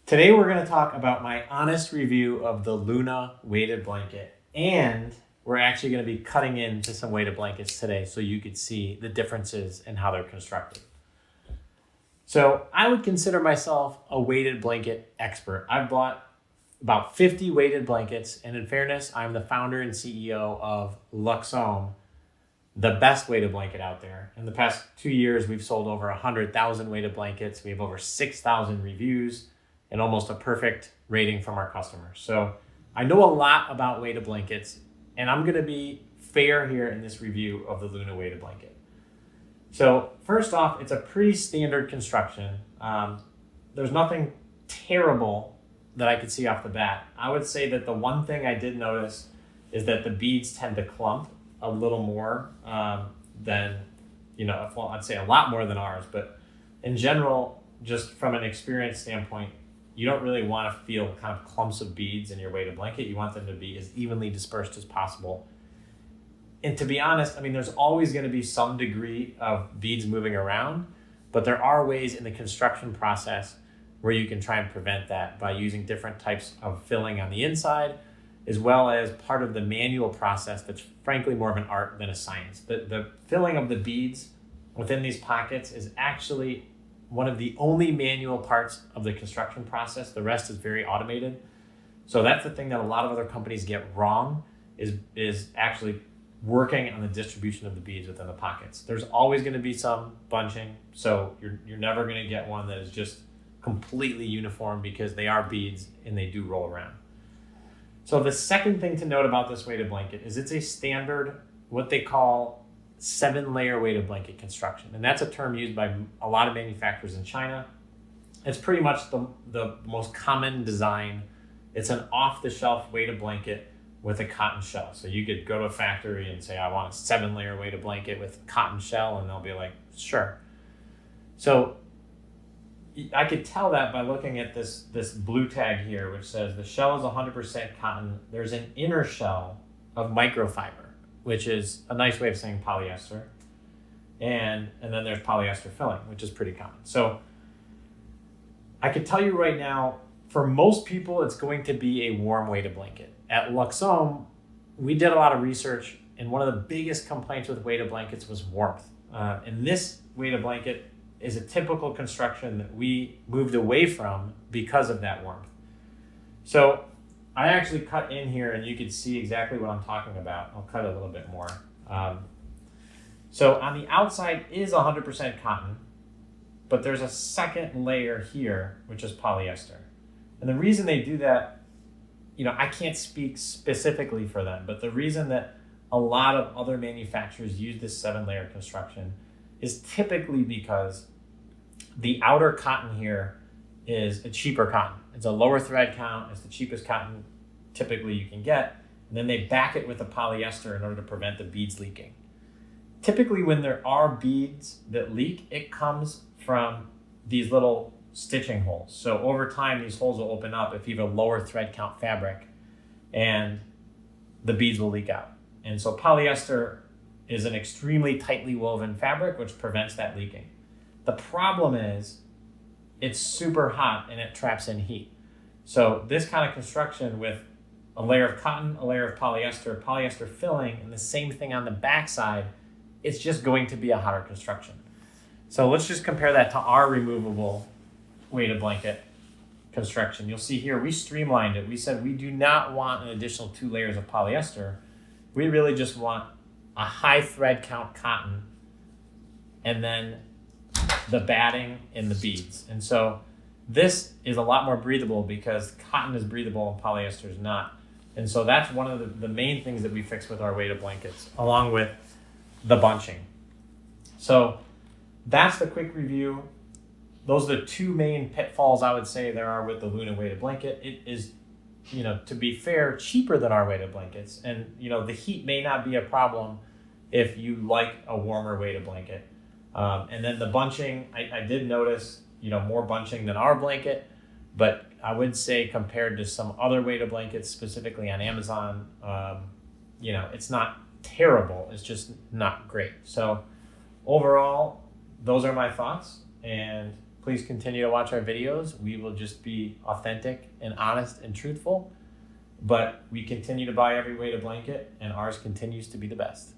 Today we're going to talk about my honest review of the Luna weighted blanket, and we're actually going to be cutting into some weighted blankets today so you could see the differences in how they're constructed. So I would consider myself a weighted blanket expert. I've bought about 50 weighted blankets, and in fairness, I'm the founder and CEO of Luxome, the best weighted blanket out there. In the past 2 years, we've sold over 100,000 weighted blankets. We have over 6,000 reviews and almost a perfect rating from our customers. So I know a lot about weighted blankets, and I'm gonna be fair here in this review of the Luna weighted blanket. So first off, it's a pretty standard construction. There's nothing terrible that I could see off the bat. I would say that the one thing I did notice is that the beads tend to clump a little more than, well, I'd say a lot more than ours, but in general, just from an experience standpoint, you don't really want to feel kind of clumps of beads in your weighted blanket. You want them to be as evenly dispersed as possible. And to be honest, there's always going to be some degree of beads moving around, but there are ways in the construction process where you can try and prevent that by using different types of filling on the inside, as well as part of the manual process that's frankly more of an art than a science. The filling of the beads within these pockets is actually one of the only manual parts of the construction process. The rest is very automated. So that's the thing that a lot of other companies get wrong is actually working on the distribution of the beads within the pockets. There's always going to be some bunching, so you're never going to get one that is just completely uniform because they are beads and they do roll around. So the second thing to note about this weighted blanket is it's a standard, what they call 7-layer weighted blanket construction. And that's a term used by a lot of manufacturers in China. It's pretty much the most common design. It's an off-the-shelf weighted blanket with a cotton shell. So you could go to a factory and say, I want a 7-layer weighted blanket with cotton shell, and they'll be like, sure. So I could tell that by looking at this blue tag here, which says the shell is 100% cotton. There's an inner shell of microfiber, which is a nice way of saying polyester. And then there's polyester filling, which is pretty common. So I could tell you right now, for most people, it's going to be a warm weighted blanket. At Luxome, we did a lot of research, and one of the biggest complaints with weighted blankets was warmth. And this weighted blanket is a typical construction that we moved away from because of that warmth. So I actually cut in here and you can see exactly what I'm talking about. I'll cut a little bit more. So on the outside is 100% cotton, but there's a second layer here, which is polyester. And the reason they do that, I can't speak specifically for them, but the reason that a lot of other manufacturers use this 7-layer construction is typically because the outer cotton here is a cheaper cotton. It's a lower thread count. It's the cheapest cotton typically you can get. And then they back it with a polyester in order to prevent the beads leaking. Typically when there are beads that leak, it comes from these little stitching holes. So over time, these holes will open up if you have a lower thread count fabric, and the beads will leak out. And so polyester is an extremely tightly woven fabric, which prevents that leaking. The problem is it's super hot and it traps in heat. So this kind of construction with a layer of cotton, a layer of polyester filling, and the same thing on the backside, it's just going to be a hotter construction. So let's just compare that to our removable weighted blanket construction. You'll see here, we streamlined it. We said we do not want an additional 2 layers of polyester. We really just want a high thread count cotton, and then the batting and the beads. And so this is a lot more breathable because cotton is breathable and polyester is not. And so that's one of the main things that we fix with our weighted blankets, along with the bunching. So that's the quick review. Those are the 2 main pitfalls I would say there are with the Luna weighted blanket. It is, to be fair, cheaper than our weighted blankets. And, the heat may not be a problem if you like a warmer weighted blanket. And then the bunching, I did notice, more bunching than our blanket, but I would say compared to some other weighted blankets, specifically on Amazon, it's not terrible. It's just not great. So overall, those are my thoughts, and Please continue to watch our videos. We will just be authentic and honest and truthful, but we continue to buy every weighted blanket, and ours continues to be the best.